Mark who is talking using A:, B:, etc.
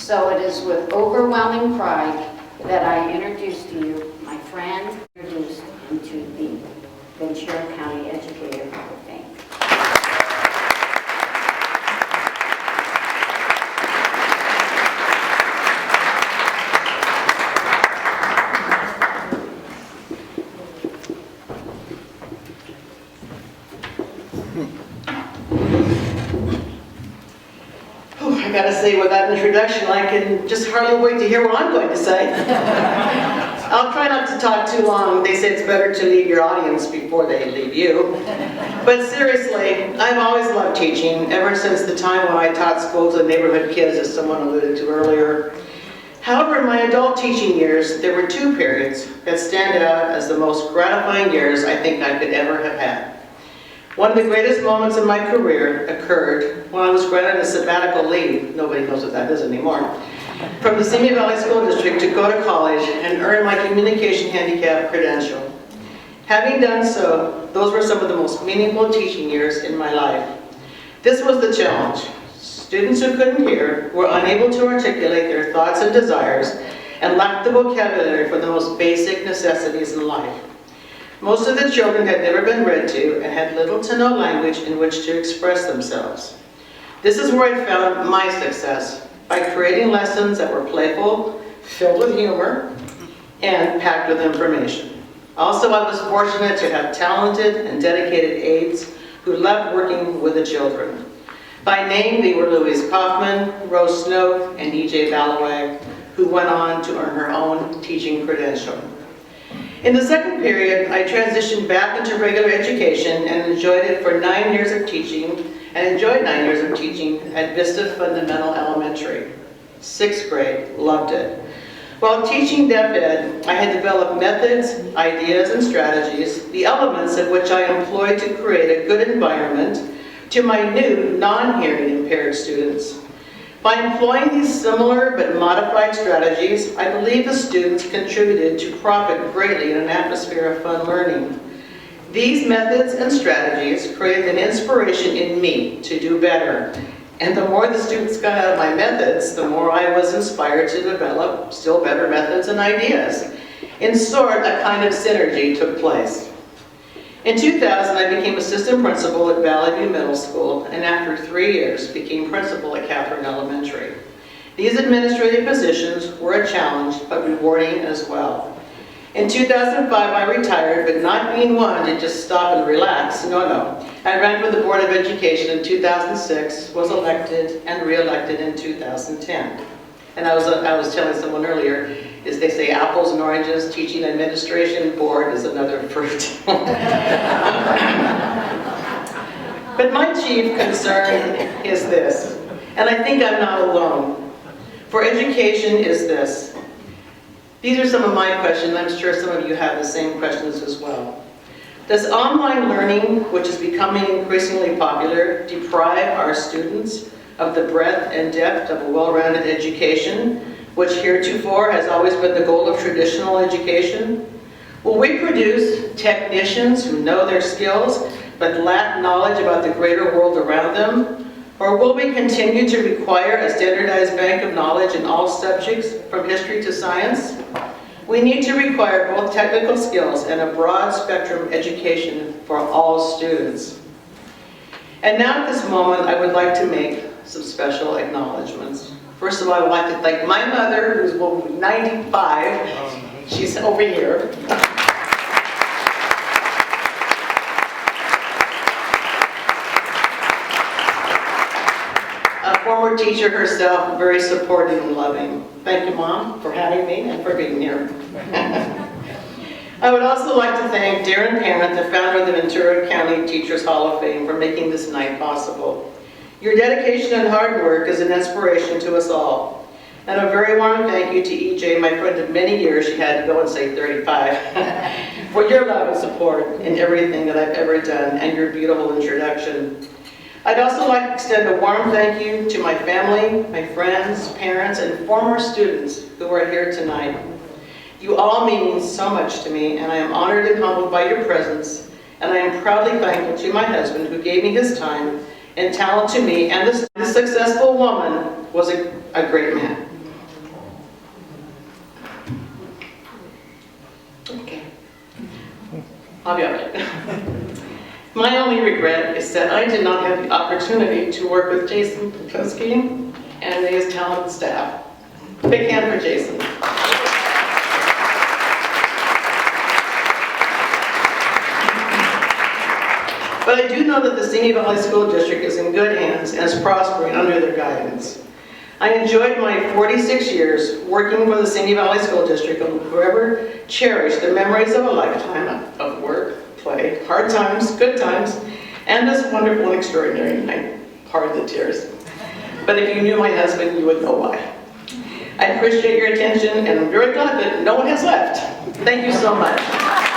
A: So it is with overwhelming pride that I introduce to you my friend, introduced into the Ventura County Educator Hall of Fame.
B: I gotta say, with that introduction, I can just hardly wait to hear what I'm going to say. I'll try not to talk too long. They say it's better to leave your audience before they leave you. But seriously, I've always loved teaching, ever since the time when I taught schools and neighborhood kids, as someone alluded to earlier. However, in my adult teaching years, there were two periods that stand out as the most gratifying years I think I could ever have had. One of the greatest moments in my career occurred when I was granted a sabbatical leave, nobody knows what that is anymore, from the Simi Valley School District to go to college and earn my communication handicap credential. Having done so, those were some of the most meaningful teaching years in my life. This was the challenge. Students who couldn't hear were unable to articulate their thoughts and desires and lacked the vocabulary for the most basic necessities in life. Most of the children had never been read to and had little to no language in which to express themselves. This is where I found my success, by creating lessons that were playful, filled with humor, and packed with information. Also, I was fortunate to have talented and dedicated aides who loved working with the children. By name, they were Louise Kaufman, Rose Snoke, and E.J. Ballaway, who went on to earn her own teaching credential. In the second period, I transitioned back into regular education and enjoyed it for 9 years of teaching, and enjoyed 9 years of teaching at Vista Fundamental Elementary. 6th grade, loved it. While teaching Deaf Ed, I had developed methods, ideas, and strategies, the elements of which I employed to create a good environment to my new non-hearing impaired students. By employing these similar but modified strategies, I believe the students contributed to profit greatly in an atmosphere of fun learning. These methods and strategies created an inspiration in me to do better. And the more the students got out of my methods, the more I was inspired to develop still better methods and ideas. In short, a kind of synergy took place. In 2000, I became assistant principal at Valley View Middle School, and after 3 years, became principal at Catherine Elementary. These administrative positions were a challenge, but rewarding as well. In 2005, I retired, but not being one to just stop and relax, no. I ran for the Board of Education in 2006, was elected and re-elected in 2010. And I was telling someone earlier, is they say apples and oranges, teaching administration board is another fruit. But my chief concern is this, and I think I'm not alone. For education is this. These are some of my questions. I'm sure some of you have the same questions as well. Does online learning, which is becoming increasingly popular, deprive our students of the breadth and depth of a well-rounded education, which heretofore has always been the goal of traditional education? Will we produce technicians who know their skills but lack knowledge about the greater world around them? Or will we continue to require a standardized bank of knowledge in all subjects, from history to science? We need to require both technical skills and a broad spectrum education for all students. And now at this moment, I would like to make some special acknowledgments. First of all, I would like to thank my mother, who's 95. She's over here. A former teacher herself, very supportive and loving. Thank you, Mom, for having me and for being here. I would also like to thank Darren Parent, the founder of the Ventura County Teachers Hall of Fame, for making this night possible. Your dedication and hard work is an inspiration to us all. And a very warm thank you to EJ, my friend of many years, she had to go and say 35, for your love and support in everything that I've ever done and your beautiful introduction. I'd also like to extend a warm thank you to my family, my friends, parents, and former students who are here tonight. You all mean so much to me, and I am honored and humbled by your presence, and I am proudly thankful to my husband who gave me his time and talent to me, and this successful woman was a great man. I'll be all right. My only regret is that I did not have the opportunity to work with Jason Pukowski and his talented staff. Big hand for Jason. But I do know that the Simi Valley School District is in good hands and is prospering under their guidance. I enjoyed my 46 years working for the Simi Valley School District and will forever cherish the memories of a lifetime of work, play, hard times, good times, and this wonderful and extraordinary night. Pardon the tears. But if you knew my husband, you would know why. I appreciate your attention, and I'm very glad that no one has left. Thank you so much.